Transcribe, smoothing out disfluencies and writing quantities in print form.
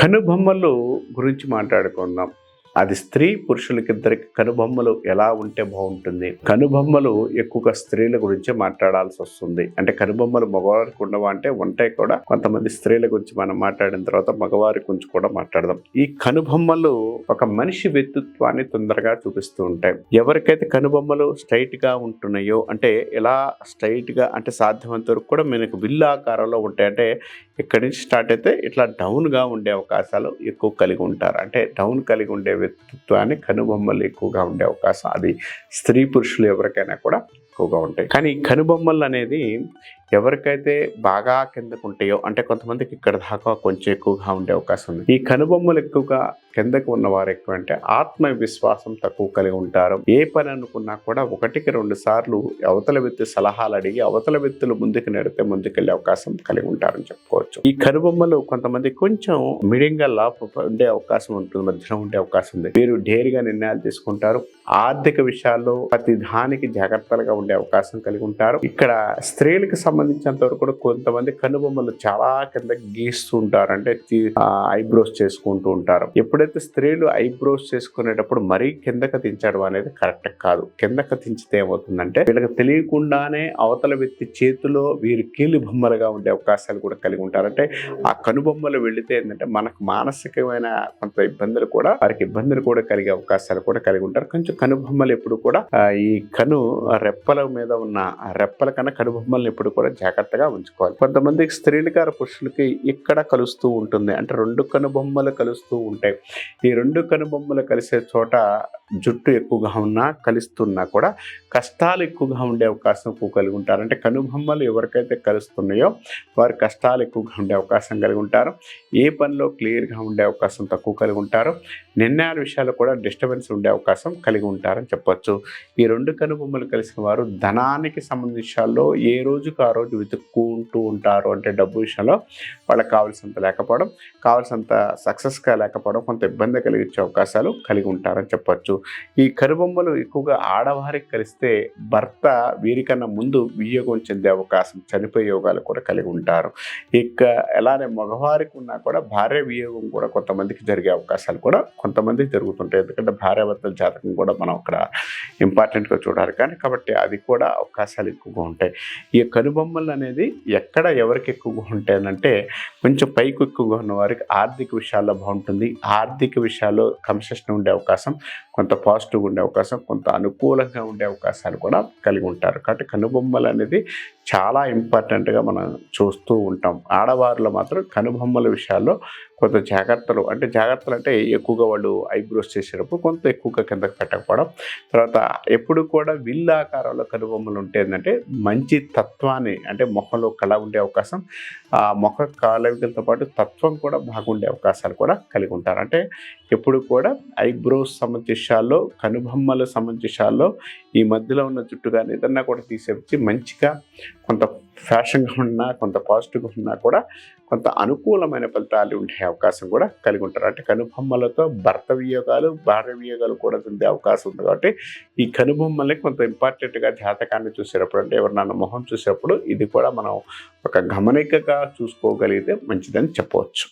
కనుబొమ్మలు గురించి మాట్లాడుకుందాం. అది స్త్రీ పురుషులకిద్దరికి కనుబొమ్మలు ఎలా ఉంటే బాగుంటుంది? కనుబొమ్మలు ఎక్కువగా స్త్రీల గురించే మాట్లాడాల్సొస్తుంది. అంటే కనుబొమ్మలు మగవారికి ఉండవా అంటే ఉంటాయి కూడా. కొంతమంది స్త్రీల గురించి మనం మాట్లాడిన తర్వాత మగవారి గురించి కూడా మాట్లాడదాం. ఈ కనుబొమ్మలు ఒక మనిషి వ్యక్తిత్వాన్ని తొందరగా చూపిస్తూ ఉంటాయి. ఎవరికైతే కనుబొమ్మలు స్ట్రైట్‌గా ఉంటున్నాయో అంటే ఇలా స్ట్రైట్‌గా అంటే సాధ్యమైనంత వరకు కూడా మనకు విల్లు ఆకారంలో ఉంటాయి. అంటే ఇక్కడి నుంచి స్టార్ట్ అయితే ఇట్లా డౌన్‌గా ఉండే అవకాశాలు ఎక్కువ కలిగి ఉంటారు. అంటే డౌన్ కలిగి ఉండే వ్యక్తిత్వాన్ని కనుబొమ్మలు ఎక్కువగా ఉండే అవకాశం అది స్త్రీ పురుషులు ఎవరికైనా కూడా ఎక్కువగా ఉంటాయి. కానీ కనుబొమ్మలు అనేది ఎవరికైతే బాగా కిందకు ఉంటాయో అంటే కొంతమందికి ఇక్కడ దాకా కొంచెం ఎక్కువగా ఉండే అవకాశం ఉంది. ఈ కనుబొమ్మలు ఎక్కువగా కిందకు ఉన్నవారు ఎక్కువ అంటే ఆత్మవిశ్వాసం తక్కువ కలిగి ఉంటారు. ఏ పని అనుకున్నా కూడా 1-2 సార్లు అవతల వ్యక్తి సలహాలు అడిగి అవతల వ్యక్తులు ముందుకు నెడితే ముందుకెళ్లే అవకాశం కలిగి ఉంటారని చెప్పుకోవచ్చు. ఈ కనుబొమ్మలు కొంతమంది కొంచెం మీడియంగా లాపు ఉండే అవకాశం ఉంటుంది, మధ్యలో ఉండే అవకాశం ఉంది. వీరు డేరిగా నిర్ణయాలు తీసుకుంటారు. ఆర్థిక విషయాల్లో ప్రతి దానికి జాగ్రత్తగా ఉండే అవకాశం కలిగి ఉంటారు. ఇక్కడ స్త్రీలకు సంబంధించినంత వరకు కూడా కొంతమంది కనుబొమ్మలు చాలా కింద గీస్తూ ఉంటారు. అంటే ఐబ్రోస్ చేసుకుంటూ ఉంటారు. ఎప్పుడైతే స్త్రీలు ఐబ్రోస్ చేసుకునేటప్పుడు మరీ కిందకి దించడం అనేది కరెక్ట్ కాదు. కిందకి దించితే ఏమవుతుందంటే వీళ్ళకి తెలియకుండానే అవతల వ్యక్తి చేతిలో వీరు కీలు బొమ్మలుగా ఉండే అవకాశాలు కూడా కలిగి ఉంటారు. అంటే ఆ కనుబొమ్మలు వెళితే ఏంటంటే మనకు మానసికమైన కొంత ఇబ్బందులు కూడా వారికి ఇబ్బందులు కూడా కలిగే అవకాశాలు కూడా కలిగి ఉంటారు. కొంచెం కనుబొమ్మలు ఎప్పుడు కూడా ఈ రెప్పల మీద ఉన్న రెప్పల కన్నా కనుబొమ్మలను ఎప్పుడు కూడా జాగ్రత్తగా ఉంచుకోవాలి. కొంతమందికి స్త్రీలకి పురుషులకి ఇక్కడ కలుస్తూ ఉంటుంది. అంటే 2 కనుబొమ్మలు కలుస్తూ ఉంటాయి. ఈ 2 కనుబొమ్మలు కలిసే చోట జుట్టు ఎక్కువగా ఉన్నా కలుస్తున్నా కూడా కష్టాలు ఎక్కువగా ఉండే అవకాశం ఎక్కువ కలిగి ఉంటారు. అంటే కనుబొమ్మలు ఎవరికైతే కలుస్తున్నాయో వారు కష్టాలు ఎక్కువగా ఉండే అవకాశం కలిగి ఉంటారు. ఏ పనిలో క్లియర్గా ఉండే అవకాశం తక్కువ కలిగి ఉంటారు. నిర్ణయాల విషయాలు కూడా డిస్టర్బెన్స్ ఉండే అవకాశం కలిగి ఉంటారని చెప్పొచ్చు. ఈ 2 కనుబొమ్మలు కలిసిన వారు ధనానికి సంబంధించిన విషయాల్లో ఏ రోజుకు ఆ రోజు వెతుక్కుంటూ ఉంటారు. అంటే డబ్బు విషయంలో వాళ్ళకి కావాల్సినంత లేకపోవడం, కావాల్సినంత సక్సెస్గా లేకపోవడం, కొంత ఇబ్బంది కలిగించే అవకాశాలు కలిగి ఉంటారని చెప్పొచ్చు. ఈ కనుబొమ్మలు ఎక్కువగా ఆడవారికి కలిస్తే భర్త వీరికన్నా ముందు వియోగం చెందే అవకాశం, చనిపోయే యోగాలు కూడా కలిగి ఉంటారు. ఇక అలానే మగవారికి ఉన్నా కూడా భార్య వియోగం కూడా కొంతమందికి జరిగే అవకాశాలు కూడా కొంతమందికి జరుగుతుంటాయి. ఎందుకంటే భార్యాభర్తల జాతకం కూడా మనం అక్కడ ఇంపార్టెంట్గా చూడాలి. కాబట్టి అది కూడా అవకాశాలు ఎక్కువగా ఉంటాయి. ఈ కనుబొమ్మలు అనేది ఎక్కడ ఎవరికి ఎక్కువగా ఉంటాయనంటే కొంచెం పైకి ఎక్కువగా ఉన్న వారికి ఆర్థిక విషయాల్లో బాగుంటుంది. ఆర్థిక విషయాల్లో కన్సెషన్ ఉండే అవకాశం, కొంత పాజిటివ్గా ఉండే అవకాశం, కొంత అనుకూలంగా ఉండే అవకాశాలు కూడా కలిగి ఉంటారు. కాబట్టి కనుబొమ్మలు అనేది చాలా ఇంపార్టెంట్గా మనం చూస్తూ ఉంటాం. ఆడవారిలో మాత్రం కనుబొమ్మల విషయాల్లో కొంత జాగ్రత్తలు అంటే ఎక్కువగా వాళ్ళు ఐబ్రోస్ చేసేటప్పుడు కొంత ఎక్కువగా కిందకి పెట్టకపోవడం, తర్వాత ఎప్పుడు కూడా విల్లు ఆకారంలో కనుబొమ్మలు ఉంటే ఏంటంటే మంచి తత్వాన్ని అంటే మొహంలో కళ ఉండే అవకాశం, ఆ మొహ కళతో పాటు తత్వం కూడా బాగుండే అవకాశాలు కూడా కలిగి ఉంటారు. అంటే ఎప్పుడు కూడా ఐబ్రోస్ సంబంధించిన విషయాల్లో, కనుబొమ్మల సంబంధించిన విషయాల్లో ఈ మధ్యలో ఉన్న జుట్టు కానీ ఏదన్నా కూడా తీసేసి మంచిగా కొంత ఫ్యాషన్గా ఉన్నా, కొంత పాజిటివ్గా ఉన్నా కూడా కొంత అనుకూలమైన ఫలితాలు ఉండే అవకాశం కూడా కలిగి ఉంటారు. అంటే కనుబొమ్మలతో భర్త వియోగాలు, భార్య వియోగాలు కూడా ఉండే అవకాశం ఉంది. కాబట్టి ఈ కనుబొమ్మల్ని కొంత ఇంపార్టెంట్గా జాతకాన్ని చూసేటప్పుడు అంటే ఎవరినైనా మొహం చూసేటప్పుడు ఇది కూడా మనం ఒక గమనికగా చూసుకోగలిగితే మంచిదని చెప్పవచ్చు.